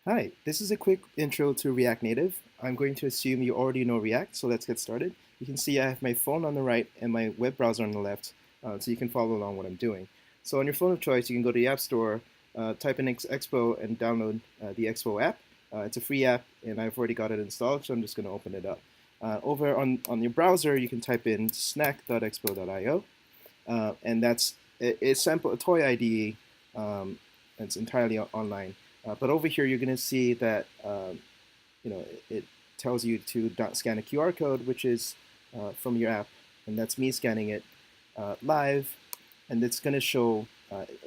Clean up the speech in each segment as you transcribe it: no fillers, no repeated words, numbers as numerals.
Hi, this is a quick intro to React Native. I'm going to assume you already know React, so let's get started. You can see I have my phone on the right and my web browser on the left, so you can follow along what I'm doing. So on your phone of choice, you can go to the App Store, type in Expo, and download the Expo app. It's a free app, and I've already got it installed, so I'm just going to open it up. Over on your browser, you can type in snack.expo.io, and that's a toy IDE. It's entirely online. But over here, you're going to see that it tells you to scan a QR code, which is from your app, and that's me scanning it live, and it's going to show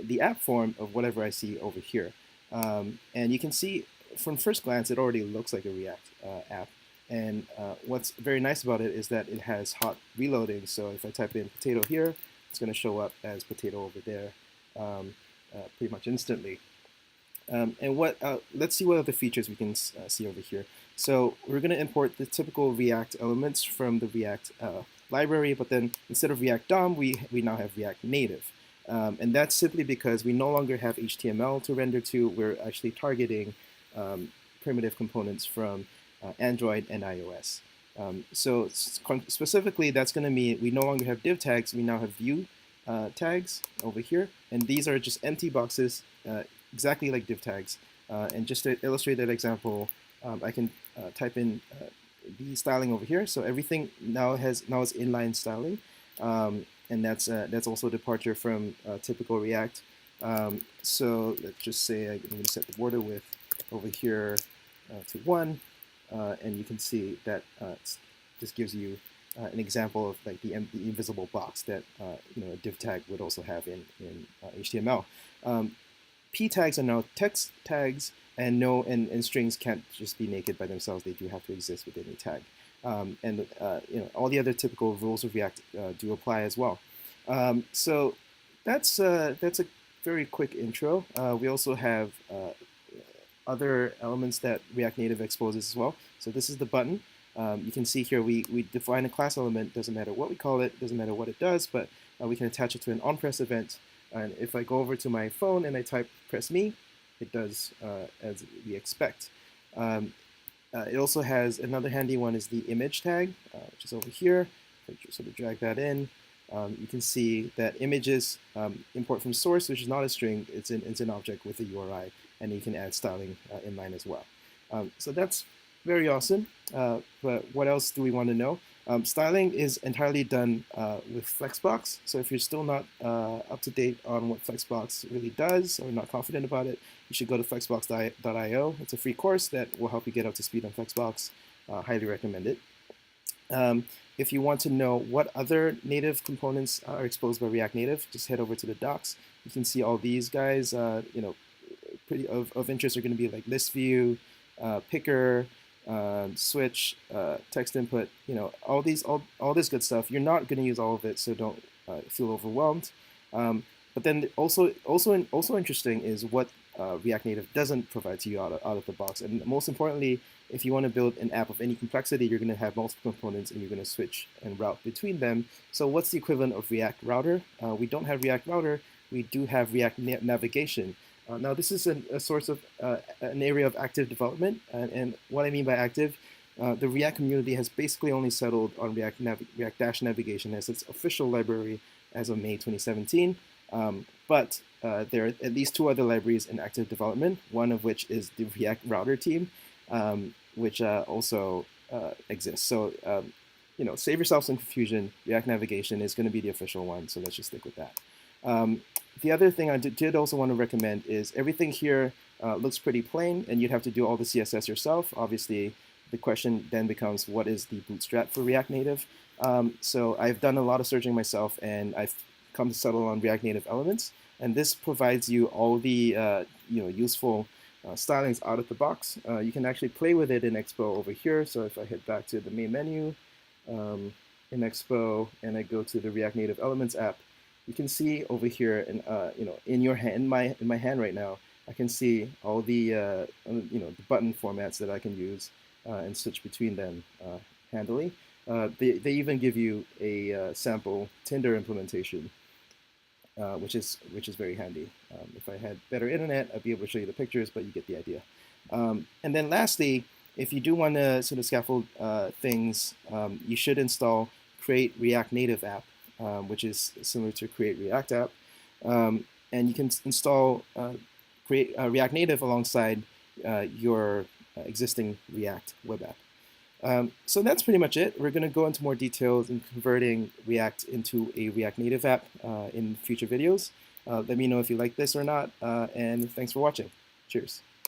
the app form of whatever I see over here. And you can see from first glance, it already looks like a React app. And what's very nice about it is that it has hot reloading. So if I type in potato here, it's going to show up as potato over there pretty much instantly. Let's see what other features we can see over here. So we're going to import the typical React elements from the React library, but then instead of React DOM, we now have React Native. And that's simply because we no longer have HTML to render to. We're actually targeting primitive components from Android and iOS. So specifically, that's going to mean we no longer have div tags. We now have view tags over here. And these are just empty boxes, exactly like div tags. And just to illustrate that example, I can type in the styling over here. So everything now is inline styling. And that's also a departure from typical React. So let's just say I'm going to set the border width over here to 1. And you can see that this gives you an example of like the invisible box that a div tag would also have in HTML. P tags are now text tags, and strings can't just be naked by themselves. They do have to exist within a tag. And all the other typical rules of React do apply as well. So that's a very quick intro. We also have other elements that React Native exposes as well. So this is the button. You can see here we define a class element. Doesn't matter what we call it, doesn't matter what it does, but we can attach it to an onPress event. And if I go over to my phone and I type press me, it does as we expect. It also has another handy one is the image tag, which is over here. I just sort of drag that in. You can see that images import from source, which is not a string. It's an object with a URI, and you can add styling inline as well. So that's very awesome. But what else do we want to know? Styling is entirely done with Flexbox. So if you're still not up to date on what Flexbox really does or not confident about it, you should go to flexbox.io. It's a free course that will help you get up to speed on Flexbox. Highly recommend it. If you want to know what other native components are exposed by React Native, just head over to the docs. You can see all these guys. Pretty of interest are going to be like list view, picker, switch, text input. All this good stuff. You're not going to use all of it, so don't feel overwhelmed. But then also interesting is what React Native doesn't provide to you out of the box. And most importantly, if you want to build an app of any complexity, you're going to have multiple components and you're going to switch and route between them. So what's the equivalent of React Router? We don't have React Router. We do have React Navigation. Now this is a source of an area of active development. And what I mean by active, the React community has basically only settled on React Navigation as its official library as of May 2017. But there are at least 2 other libraries in active development, one of which is the React Router team, which also exists. So, save yourself some confusion. React Navigation is going to be the official one, so let's just stick with that. The other thing I did also want to recommend is everything here looks pretty plain, and you'd have to do all the CSS yourself. Obviously, the question then becomes, what is the bootstrap for React Native? So I've done a lot of searching myself, and I've come to settle on React Native Elements, and this provides you all the useful stylings out of the box. You can actually play with it in Expo over here. So if I head back to the main menu in Expo and I go to the React Native Elements app, you can see over here, in my hand right now, I can see all the the button formats that I can use and switch between them handily. They even give you a sample Tinder implementation. which is very handy. If I had better internet, I'd be able to show you the pictures, but you get the idea. And then lastly, if you do want to sort of scaffold things, you should install Create React Native app, which is similar to Create React app. And you can install Create React Native alongside your existing React web app. So that's pretty much it. We're going to go into more details in converting React into a React Native app in future videos. Let me know if you like this or not, and thanks for watching. Cheers.